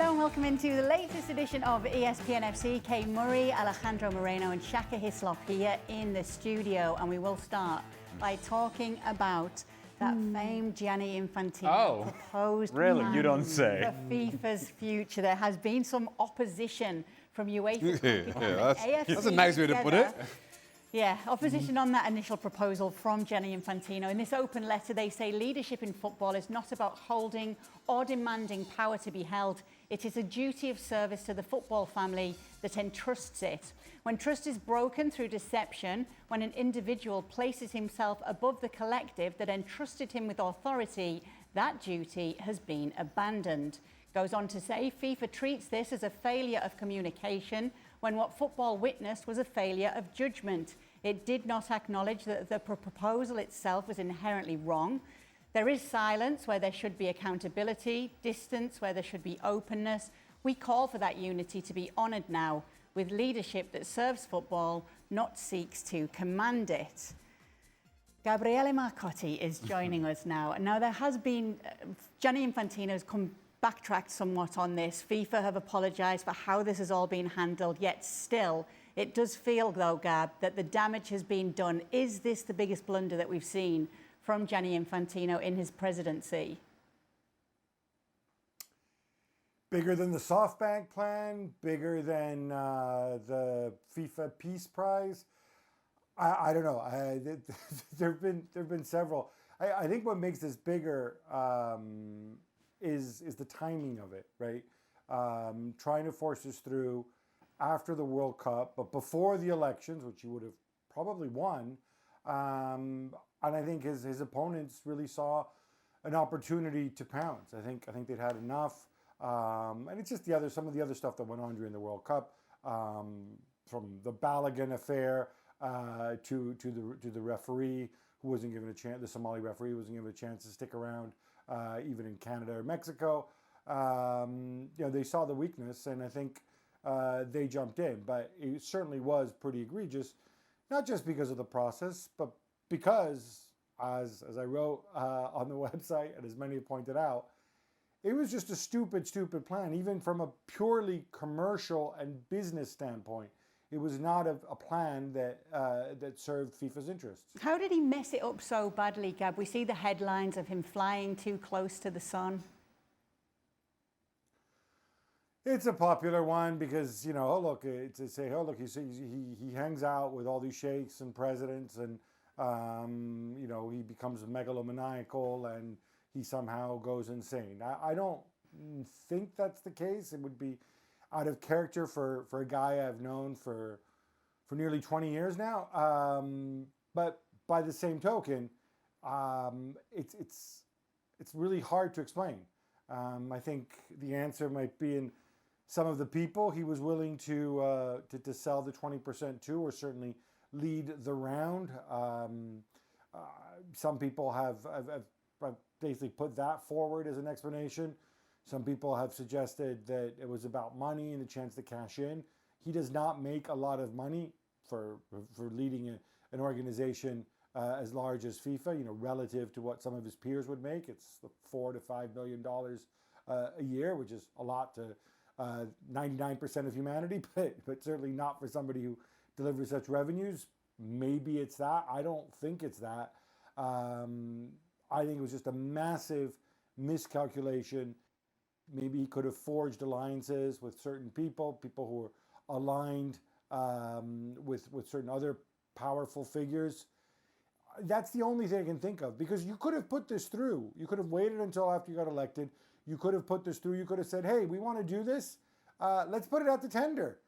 Hello and welcome into the latest edition of ESPN FC. Kay Murray, Alejandro Moreno and Shaka Hislop here in the studio. And we will start by talking about that famed Gianni Infantino proposed really? plan You don't say. for FIFA's future. There has been some opposition from UEFA, That's a nice way to put it. Yeah, opposition on that initial proposal from Gianni Infantino. In this open letter, they say leadership in football is not about holding or demanding power to be held. It is a duty of service to the football family that entrusts it. When trust is broken through deception, when an individual places himself above the collective that entrusted him with authority, that duty has been abandoned. Goes on to say, FIFA treats this as a failure of communication when what football witnessed was a failure of judgment. It did not acknowledge that the proposal itself was inherently wrong. There is silence where there should be accountability, distance where there should be openness. We call for that unity to be honoured now with leadership that serves football, not seeks to command it. Gabriele Marcotti is joining us now. Now, there has been, Gianni Infantino's backtracked somewhat on this. FIFA have apologised for how this has all been handled, yet still, it does feel, though, Gab, that the damage has been done. Is this the biggest blunder that we've seen from Gianni Infantino in his presidency? Bigger than the SoftBank plan, bigger than the FIFA Peace Prize. I don't know. There've been several. I think what makes this bigger is the timing of it, right? Trying to force this through after the World Cup, but before the elections, which he would have probably won. And I think his opponents really saw an opportunity to pounce. I think they'd had enough. And it's just some of the other stuff that went on during the World Cup, from the Balogun affair to the referee who wasn't given a chance. The Somali referee wasn't given a chance to stick around, even in Canada or Mexico. They saw the weakness, and I think they jumped in. But it certainly was pretty egregious, not just because of the process, but because, as I wrote on the website, and as many have pointed out, it was just a stupid plan, even from a purely commercial and business standpoint. It was not a plan that served FIFA's interests. How did he mess it up so badly, Gab? We see the headlines of him flying too close to the sun. It's a popular one because, he hangs out with all these sheikhs and presidents, and he becomes megalomaniacal and he somehow goes insane. I don't think that's the case. It would be out of character for a guy I've known for nearly 20 years now. But by the same token, it's really hard to explain. I think the answer might be in some of the people he was willing to sell the 20% to, or certainly lead the round. Some people have basically put that forward as an explanation. Some people have suggested that it was about money and the chance to cash in. He does not make a lot of money for leading an organization as large as FIFA, relative to what some of his peers would make. It's $4 to $5 million a year, which is a lot to 99% of humanity, but certainly not for somebody who delivers such revenues. Maybe it's that. I don't think it's that. I think it was just a massive miscalculation. Maybe he could have forged alliances with certain people who were aligned with certain other powerful figures. That's the only thing I can think of, because you could have put this through. You could have waited until after you got elected. You could have put this through. You could have said, hey, we want to do this. Let's put it out to tender.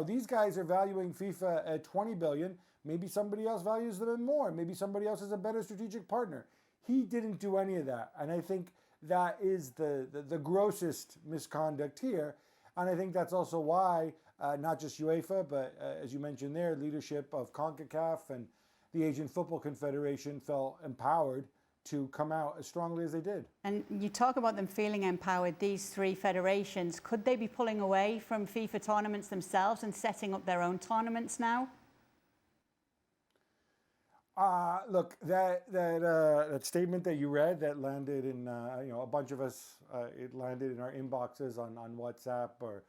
These guys are valuing FIFA at $20 billion. Maybe somebody else values them at more. Maybe somebody else is a better strategic partner. He didn't do any of that. And I think that is the grossest misconduct here. And I think that's also why not just UEFA, but as you mentioned there, leadership of CONCACAF and the Asian Football Confederation felt empowered to come out as strongly as they did. And you talk about them feeling empowered, these three federations. Could they be pulling away from FIFA tournaments themselves and setting up their own tournaments now? Look, that statement that you read that landed in a bunch of us. It landed in our inboxes on WhatsApp or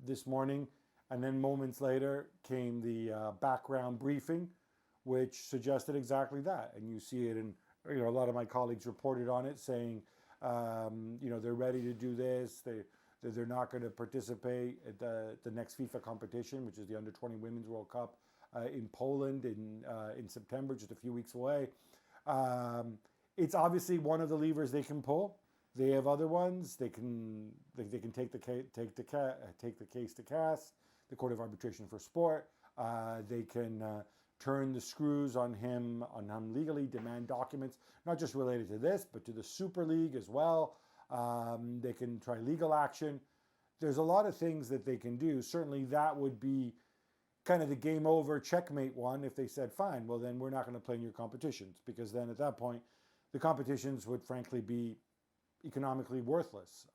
this morning, and then moments later came the background briefing, which suggested exactly that. And you see it in a lot of my colleagues reported on it, saying they're ready to do this. They're not going to participate at the next FIFA competition, which is the Under-20 Women's World Cup in Poland in September, just a few weeks away. It's obviously one of the levers they can pull. They have other ones. They can take the case to CAS, the Court of Arbitration for Sport. They can turn the screws on him legally, demand documents, not just related to this, but to the Super League as well. They can try legal action. There's a lot of things that they can do. Certainly that would be kind of the game over checkmate one if they said, fine, well then we're not going to play in your competitions, because then at that point the competitions would frankly be economically worthless,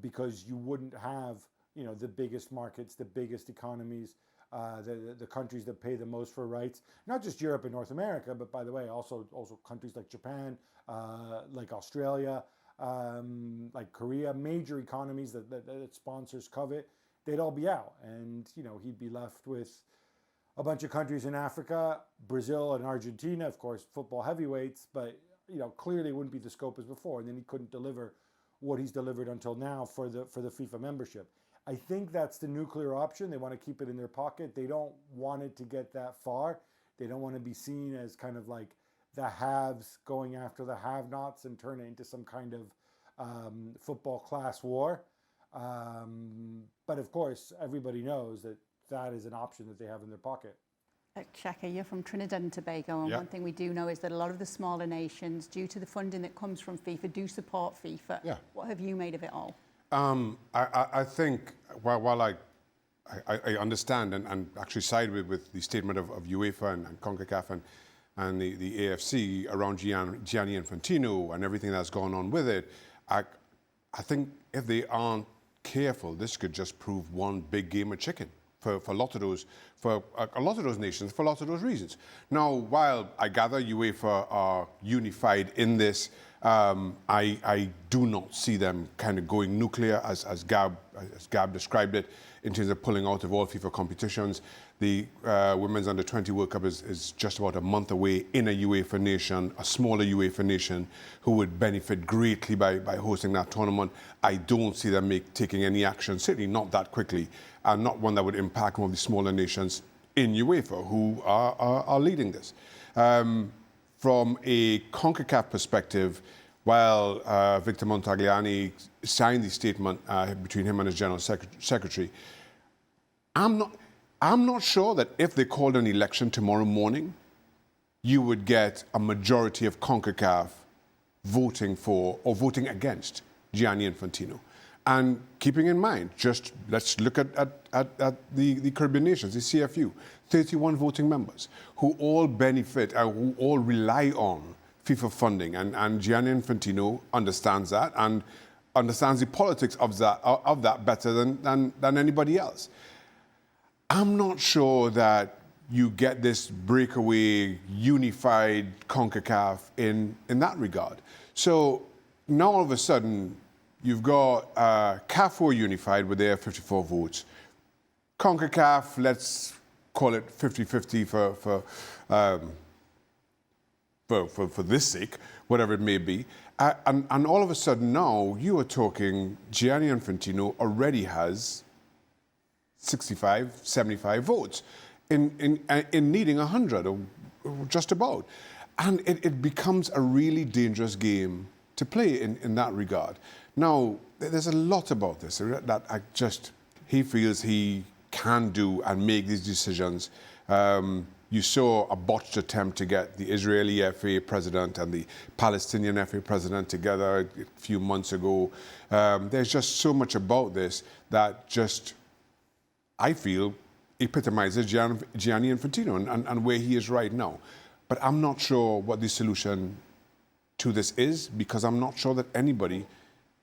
because you wouldn't have the biggest markets, the biggest economies, the countries that pay the most for rights, not just Europe and North America, but by the way, also countries like Japan, like Australia, like Korea, major economies that sponsors covet. They'd all be out, and he'd be left with a bunch of countries in Africa, Brazil and Argentina, of course, football heavyweights, but clearly it wouldn't be the scope as before, and then he couldn't deliver what he's delivered until now for the FIFA membership. I think that's the nuclear option. They want to keep it in their pocket. They don't want it to get that far. They don't want to be seen as kind of like the haves going after the have-nots and turn it into some kind of football class war. But of course, everybody knows that is an option that they have in their pocket. Shaka, you're from Trinidad and Tobago, and one thing we do know is that a lot of the smaller nations, due to the funding that comes from FIFA, do support FIFA. Yeah. What have you made of it all? I think while I understand and actually side with the statement of UEFA and CONCACAF and the AFC around Gianni Infantino and everything that's gone on with it, I think if they aren't careful, this could just prove one big game of chicken for a lot of those nations, for lots of those reasons. Now, while I gather UEFA are unified in this, I do not see them kind of going nuclear as Gab described it, in terms of pulling out of all FIFA competitions. The Women's Under-20 World Cup is just about a month away in a UEFA nation, a smaller UEFA nation, who would benefit greatly by hosting that tournament. I don't see them taking any action, certainly not that quickly, and not one that would impact one of the smaller nations in UEFA who are leading this. From a CONCACAF perspective, while Victor Montagliani signed the statement between him and his general secretary, I'm not sure that if they called an election tomorrow morning, you would get a majority of CONCACAF voting for or voting against Gianni Infantino. And keeping in mind, just let's look at the Caribbean nations, the CFU, 31 voting members who all benefit, who all rely on FIFA funding. And Gianni Infantino understands that and understands the politics of that better than anybody else. I'm not sure that you get this breakaway, unified CONCACAF in that regard. So now all of a sudden, you've got CAF who are unified with their 54 votes. CONCACAF, let's call it 50-50 for this sake, whatever it may be. And all of a sudden now, you are talking Gianni Infantino already has 65, 75 votes in needing 100 or just about. And it becomes a really dangerous game to play in that regard. Now, there's a lot about this that he feels he can do and make these decisions. You saw a botched attempt to get the Israeli FA president and the Palestinian FA president together a few months ago. There's just so much about this that just, I feel, epitomizes Gianni Infantino and where he is right now. But I'm not sure what the solution to this is, because I'm not sure that anybody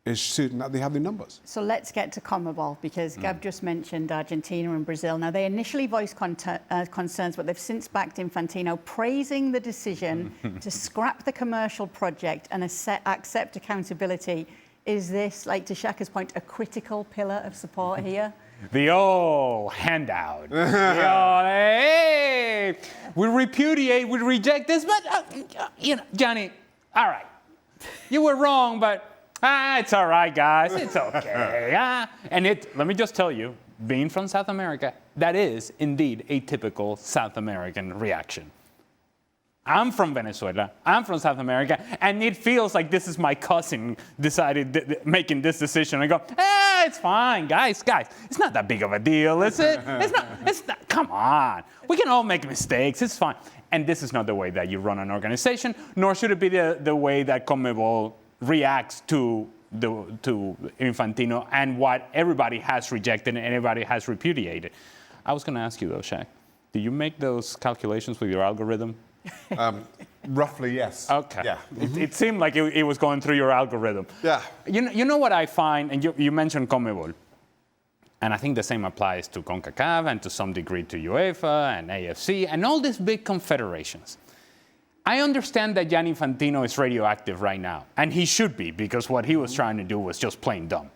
is certain that they have the numbers. So let's get to CONMEBOL, because Gab just mentioned Argentina and Brazil. Now, they initially voiced concerns, but they've since backed Infantino, praising the decision to scrap the commercial project and accept accountability. Is this, like to Shaka's point, a critical pillar of support here? The old handout. The old, hey, we repudiate, we reject this, but, Gianni, all right. You were wrong, but it's all right, guys. It's okay. And let me just tell you, being from South America, that is indeed a typical South American reaction. I'm from Venezuela. I'm from South America, and it feels like this is my cousin making this decision. I go, it's fine, guys. It's not that big of a deal, is it? It's not. Come on. We can all make mistakes. It's fine. And this is not the way that you run an organization, nor should it be the way that CONMEBOL reacts to Infantino and what everybody has rejected and everybody has repudiated. I was going to ask you though, Shaq, do you make those calculations with your algorithm? Roughly, yes. Okay. Yeah. It seemed like it was going through your algorithm. Yeah. You know what I find, and you mentioned CONMEBOL, and I think the same applies to CONCACAF and to some degree to UEFA and AFC and all these big confederations. I understand that Gianni Infantino is radioactive right now, and he should be, because what he was trying to do was just plain dumb,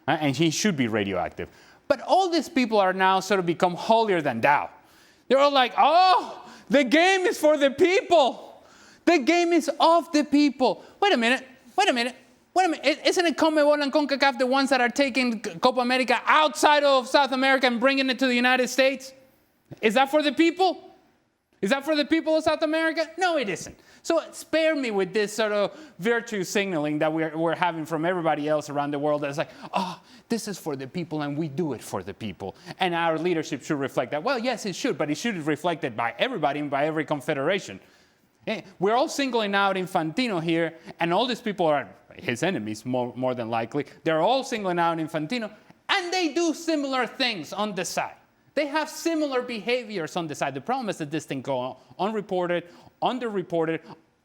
and he should be radioactive. But all these people are now sort of become holier than thou. They're all like, oh, the game is for the people. The game is of the people. Wait a minute. Isn't it CONMEBOL and CONCACAF the ones that are taking Copa America outside of South America and bringing it to the United States? Is that for the people? Is that for the people of South America? No, it isn't. So spare me with this sort of virtue signaling that we're having from everybody else around the world that's like, oh, this is for the people and we do it for the people. And our leadership should reflect that. Well, yes, it should, but it should reflect it by everybody and by every confederation. We're all singling out Infantino here, and all these people are his enemies, more than likely. They're all singling out Infantino, and they do similar things on the side. They have similar behaviors on the side. The problem is that this thing goes unreported, underreported,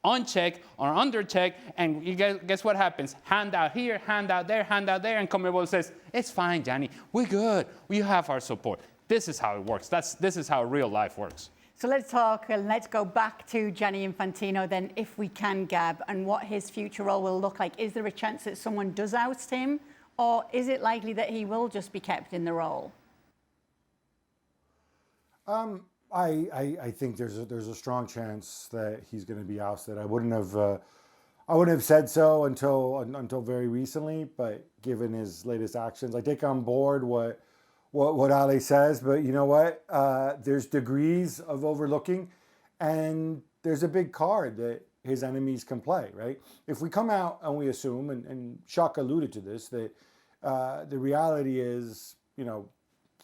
unchecked, or underchecked, and you guess what happens? Handout here, handout there, and CONMEBOL says, it's fine, Gianni, we're good. We have our support. This is how it works. This is how real life works. So let's talk and let's go back to Gianni Infantino then, if we can, Gab, and what his future role will look like. Is there a chance that someone does oust him, or is it likely that he will just be kept in the role? I think there's a strong chance that he's going to be ousted. I wouldn't have said so until very recently, but given his latest actions, I take on board what Ale says. But you know what? There's degrees of overlooking, and there's a big card that his enemies can play. Right? If we come out and we assume, and Shaka alluded to this, that the reality is,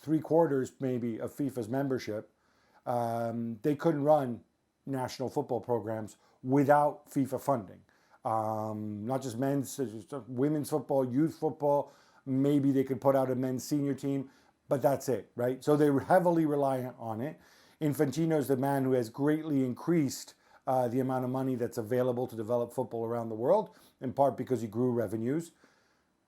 3/4 maybe of FIFA's membership, they couldn't run national football programs without FIFA funding. Not just men's, women's football, youth football. Maybe they could put out a men's senior team, but that's it, right? So they're heavily reliant on it. Infantino is the man who has greatly increased the amount of money that's available to develop football around the world, in part because he grew revenues.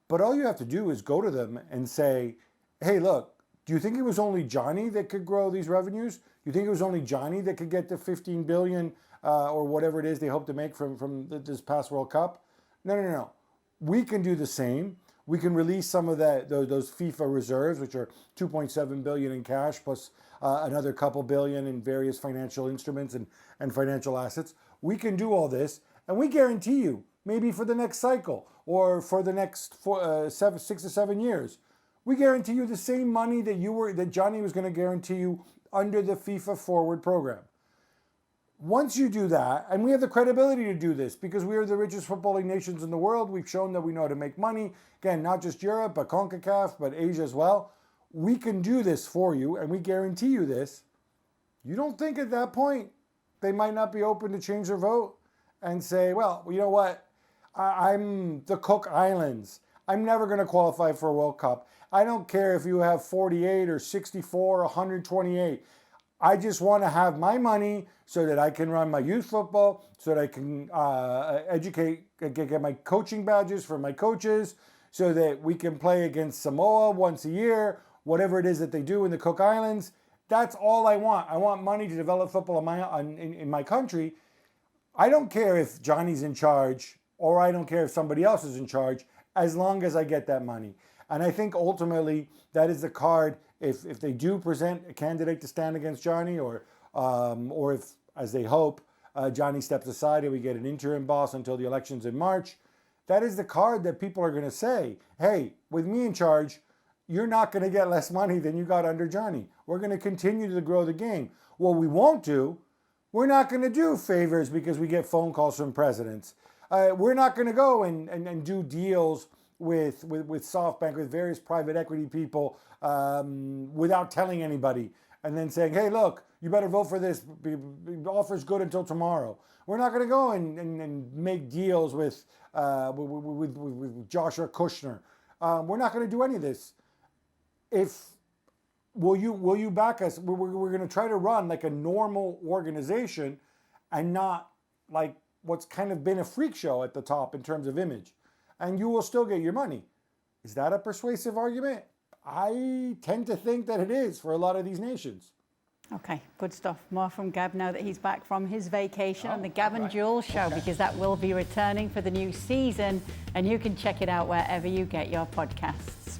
But all you have to do is go to them and say, hey, look, do you think it was only Gianni that could grow these revenues? Do you think it was only Gianni that could get the 15 billion or whatever it is they hope to make from this past World Cup? No. We can do the same. We can release some of those FIFA reserves, which are 2.7 billion in cash plus another couple billion in various financial instruments and financial assets. We can do all this, and we guarantee you, maybe for the next cycle or for the next 6 to 7 years, we guarantee you the same money that Gianni was going to guarantee you under the FIFA Forward program. Once you do that, and we have the credibility to do this because we are the richest footballing nations in the world, we've shown that we know how to make money. Again, not just Europe, but CONCACAF, but Asia as well. We can do this for you, and we guarantee you this. You don't think at that point they might not be open to change their vote and say, well, you know what? I'm the Cook Islands. I'm never going to qualify for a World Cup. I don't care if you have 48 or 64 or 128. I just want to have my money so that I can run my youth football, so that I can educate, get my coaching badges for my coaches, so that we can play against Samoa once a year, whatever it is that they do in the Cook Islands. That's all I want. I want money to develop football in my country. I don't care if Johnny's in charge or I don't care if somebody else is in charge, as long as I get that money. And I think ultimately that is the card. If they do present a candidate to stand against Johnny, or if, as they hope, Johnny steps aside and we get an interim boss until the elections in March, that is the card that people are going to say, hey, with me in charge, you're not going to get less money than you got under Johnny. We're going to continue to grow the game. What we won't do, we're not going to do favors because we get phone calls from presidents. We're not going to go and do deals with SoftBank, with various private equity people without telling anybody and then saying, hey, look, you better vote for this. The offer's good until tomorrow. We're not going to go and make deals with Joshua Kushner. We're not going to do any of this. Will you back us? We're going to try to run like a normal organization and not like what's kind of been a freak show at the top in terms of image. And you will still get your money. Is that a persuasive argument? I tend to think that it is for a lot of these nations. Okay, good stuff. More from Gab now that he's back from his vacation on the Gab and Jules show, because that will be returning for the new season, and you can check it out wherever you get your podcasts.